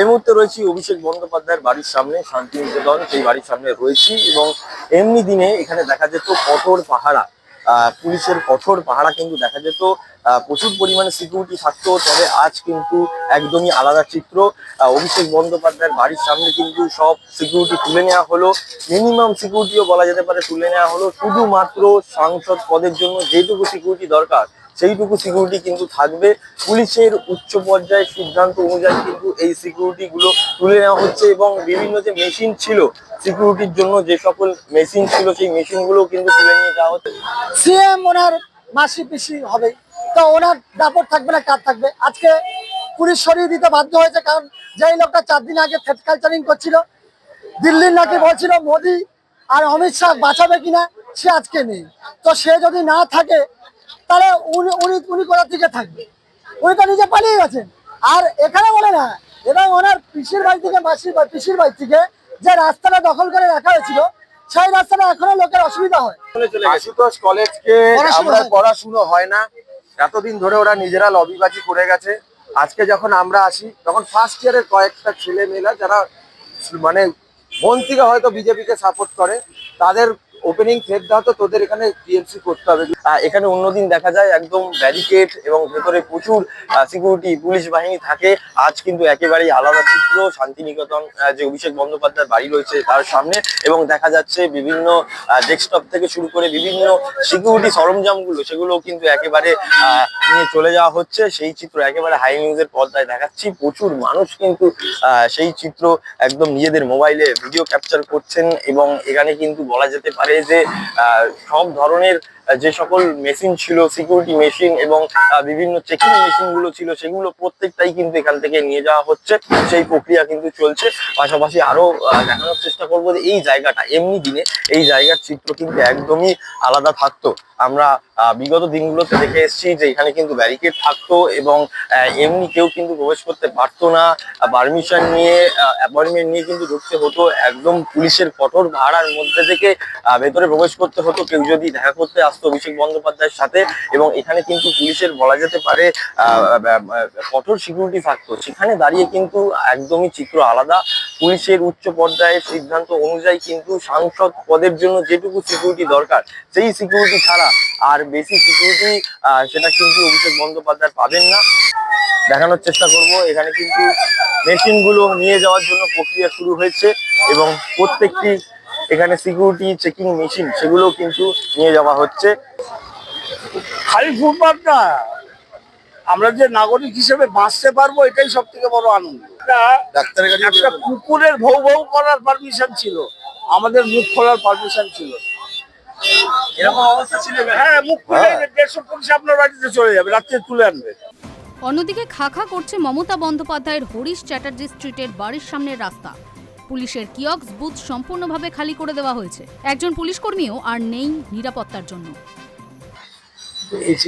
এই মুহূর্তে রয়েছি অভিষেক বন্দ্যোপাধ্যায়ের বাড়ির সামনে, শান্তিনিকেতন, সেই বাড়ির সামনে রয়েছি। এবং এমনি দিনে এখানে দেখা যেত কঠোর পাহারা, পুলিশের কঠোর পাহারা কিন্তু দেখা যেত, প্রচুর পরিমাণে সিকিউরিটি থাকতো। তবে আজ কিন্তু একদমই আলাদা চিত্র। অভিষেক বন্দ্যোপাধ্যায়ের বাড়ির সামনে কিন্তু সব সিকিউরিটি তুলে নেওয়া হলো, মিনিমাম সিকিউরিটিও বলা যেতে পারে তুলে নেওয়া হলো। শুধুমাত্র সাংসদ পদের জন্য যেটুকু সিকিউরিটি দরকার সেইটুকু সিকিউরিটি কিন্তু থাকবে। পুলিশের উচ্চ পর্যায়ের সিদ্ধান্ত অনুযায়ী কিন্তু এই সিকিউরিটি গুলো তুলে নেওয়া হচ্ছে। এবং বিভিন্ন যে মেশিন ছিল সিকিউরিটির জন্য, যে সকল মেশিন ছিল সেই মেশিন গুলো কিন্তু তুলে নিয়ে যাওয়া হচ্ছে। সিএম ওনার মাসি পিসি হবে, তো ওনার দাপট থাকবে না, কার থাকবে? আজকে পুলিশ সরিয়ে দিতে বাধ্য হয়েছে, কারণ যেই লোকটা 4 দিন আগে থ্রেট কালচারিং করছিল, দিল্লির নাকি বলছিল মোদি আর অমিত শাহ বাঁচাবে কিনা, সে আজকে নেই। তো সে যদি না থাকে তাহলে উনি কোথা থেকে থাকবে? উনি তো নিজে পালিয়ে গেছেন। আর এখানে বলে না, এবং ওনার পিসির বাড়ি থেকে পিসির বাড়ি থেকে যে রাস্তাটা দখল করে রাখা হয়েছিল, সেই রাস্তাটা এখনো লোকের অসুবিধা হয়। আশুতোষ কলেজকে আমরা পড়াশুনো হয় না, এতদিন ধরে ওরা নিজেরা লবিবাজি করে গেছে। আজকে যখন আমরা আসি তখন ফার্স্ট ইয়ারের কয়েকটা ছেলে মেয়েরা যারা মানে মন থেকে হয়তো বিজেপিকে সাপোর্ট করে, তাদের ওপেনিং থ্রেট দাও তো তোদের এখানে টিএমসি করতে হবে। এখানে অন্যদিন দেখা যায় একদম ব্যারিকেড এবং ভেতরে প্রচুর সিকিউরিটি পুলিশ বাহিনী থাকে। আজ কিন্তু একেবারেই আলাদা চিত্র। শান্তিনিকেতন যে অভিষেক বন্দ্যোপাধ্যায়ের বাড়ি রয়েছে তার সামনে, এবং দেখা যাচ্ছে বিভিন্ন ডেস্কটপ থেকে শুরু করে বিভিন্ন সিকিউরিটি সরঞ্জামগুলো সেগুলো কিন্তু একেবারে নিয়ে চলে যাওয়া হচ্ছে। সেই চিত্র একেবারে হাই নিউজের পর্দায় দেখাচ্ছি। প্রচুর মানুষ কিন্তু সেই চিত্র একদম নিজেদের মোবাইলে ভিডিও ক্যাপচার করছেন। এবং এখানে কিন্তু বলা যেতে পারে যে সব ধরনের যে সকল মেশিন ছিল, সিকিউরিটি মেশিন এবং বিভিন্ন চেকিং মেশিন গুলো ছিল, সেগুলো প্রত্যেকটাই কিন্তু এখান থেকে নিয়ে যাওয়া হচ্ছে। সেই প্রক্রিয়া কিন্তু চলছে। পাশাপাশি আরো দেখানোর চেষ্টা করবো যে এই জায়গাটা এমনি দিনে এই জায়গার চিত্র কিন্তু একদমই আলাদা থাকতো। আমরা বিগত দিনগুলোতে দেখে এসেছি যে এখানে কিন্তু ব্যারিকেড থাকতো এবং এমনি কেউ কিন্তু প্রবেশ করতে পারতো না। পারমিশন নিয়ে, অ্যাপয়েন্টমেন্ট নিয়ে কিন্তু ঢুকতে হতো। একদম পুলিশের কঠোর পাহারার মধ্যে থেকে ভেতরে প্রবেশ করতে হতো কেউ যদি দেখা করতে আসতো অভিষেক বন্দ্যোপাধ্যায়ের সাথে। এবং এখানে কিন্তু পুলিশের বলা যেতে পারে কঠোর সিকিউরিটি থাকতো। সেখানে দাঁড়িয়ে কিন্তু একদমই চিত্র আলাদা। পুলিশের উচ্চ পর্যায়ের সিদ্ধান্ত অনুযায়ী কিন্তু সাংসদ পদের জন্য যেটুকু সিকিউরিটি দরকার সেই সিকিউরিটি ছাড়া আর বেশি সিকিউরিটি সেটা কিন্তু অভিষেক বন্দ্যোপাধ্যায় পাবেন না। দেখানোর চেষ্টা করব এখানে কিন্তু মেশিন গুলো নিয়ে যাওয়ার জন্য প্রক্রিয়া শুরু হয়েছে এবং প্রত্যেকটি এখানে সিকিউরিটি চেকিং মেশিন সেগুলো কিন্তু নিয়ে যাওয়া হচ্ছে। খালি ফুটপাত না, আমরা যে নাগরিক হিসেবে বাঁচতে পারবো এটাই সব থেকে বড় আনন্দ। একটা কুকুরের ভৌ ভৌ করার পারমিশন ছিল, আমাদের মুখ খোলার পারমিশন ছিল। এরকম অবস্থা ছিল। হ্যাঁ, মুখ খুলে 150 পুলিশ আপনার বাড়িতে চলে যাবে, রাত্রে তুলে আনবে। অন্যদিকে খাখা করছে মমতা বন্দ্যোপাধ্যায়ের হরিশ চ্যাটার্জি স্ট্রিটের বাড়ির সামনের রাস্তা। পুলিশের কিয়ক্স বুথ সম্পূর্ণভাবে খালি করে দেওয়া হয়েছে। একজন পুলিশ কর্মীও আর নেই নিরাপত্তার জন্য।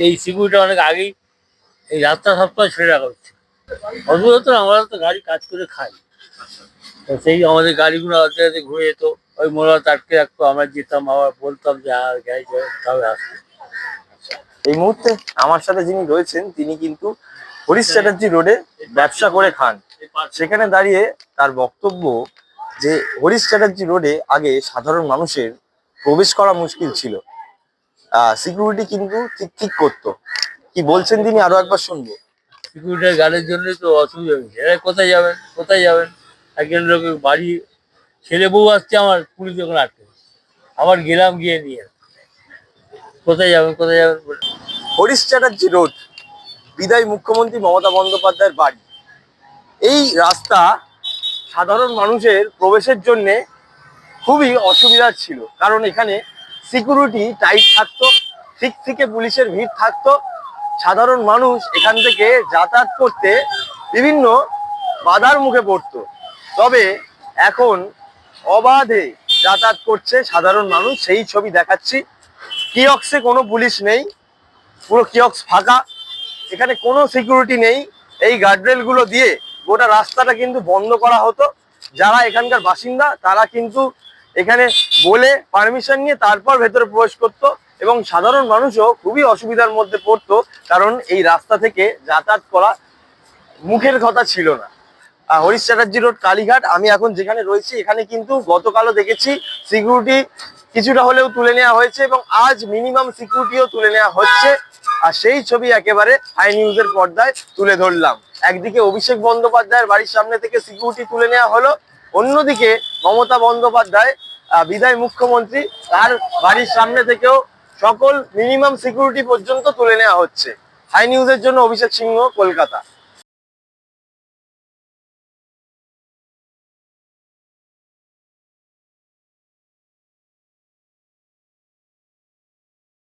এই সিকিউরিটি অনেক আগেই এই রাস্তা সবসময় ছেড়ে রাখা হচ্ছে। অদ্ভুত, আমরা তো গাড়ি কাজ করে খাই, তো সেই আমাদের গাড়িগুলো রাতে রাতে ঘুরে যেত, ওই মোড়া আটকে রাখতো, আমরা যেতাম, আবার বলতাম যে গাড়ি তবে আসতো। এই মুহূর্তে আমার সাথে যিনি রয়েছেন তিনি কিন্তু হরিশ চ্যাটার্জি রোডে ব্যবসা করে খান। সেখানে দাঁড়িয়ে তার বক্তব্য যে হরিশ চ্যাটার্জি রোডে আগে সাধারণ মানুষের প্রবেশ করা মুশকিল ছিল, সিকিউরিটি কিন্তু ঠিক করতো। কি বলছেন তিনি আরো একবার শুনবো। সিকিউরিটি গার্ডের জন্য তো অসুবিধা হয়েছে। এরা কোথায় যাবেন? একজন লোকের বাড়ি ছেলে বউ আসছে, আমার পুলিশ ওখানে আটকে, আবার গেলাম গিয়ে নিয়ে কোথায় যাবেন। হরিশ চ্যাটার্জি রোড, বিদায়ী মুখ্যমন্ত্রী মমতা বন্দ্যোপাধ্যায়ের বাড়ি। এই রাস্তা সাধারণ মানুষের প্রবেশের জন্য খুবই অসুবিধার ছিল, কারণ এখানে সিকিউরিটি টাইট থাকতো, ঠিক থেকে পুলিশের ভিড় থাকতো। সাধারণ মানুষ এখান থেকে যাতায়াত করতে বিভিন্ন বাধার মুখে পড়তো। তবে এখন অবাধে যাতায়াত করছে সাধারণ মানুষ, সেই ছবি দেখাচ্ছি। কিয়ক্সে কোনো পুলিশ নেই, পুরো কিয়ক্স ফাঁকা, এখানে কোনো সিকিউরিটি নেই। এই গার্ডরেল গুলো দিয়ে গোটা রাস্তাটা কিন্তু বন্ধ করা হতো। যারা এখানকার বাসিন্দা তারা কিন্তু এখানে বলে পারমিশন নিয়ে তারপর ভেতরে প্রবেশ করতো এবং সাধারণ মানুষও খুবই অসুবিধার মধ্যে পড়তো, কারণ এই রাস্তা থেকে যাতায়াত করা মুখের কথা ছিল না। হরিশ চ্যাটার্জি রোড কালীঘাট। আমি এখন যেখানে রয়েছি এখানে কিন্তু গতকালও দেখেছি সিকিউরিটি কিছুটা হলেও তুলে নেওয়া হয়েছে এবং আজ মিনিমাম সিকিউরিটিও তুলে নেওয়া হচ্ছে। আর সেই ছবি একেবারে হাই নিউজের পর্দায় তুলে ধরলাম। একদিকে অভিষেক বন্দ্যোপাধ্যায়ের বাড়ির সামনে থেকে সিকিউরিটি তুলে নেওয়া হলো, অন্যদিকে মমতা বন্দ্যোপাধ্যায় বিদায় মুখ্যমন্ত্রী, তার বাড়ির সামনে থেকেও সকল মিনিমাম সিকিউরিটি পর্যন্ত তুলে নেওয়া হচ্ছে। হাই নিউজের জন্য অভিষেক সিংহ, কলকাতা।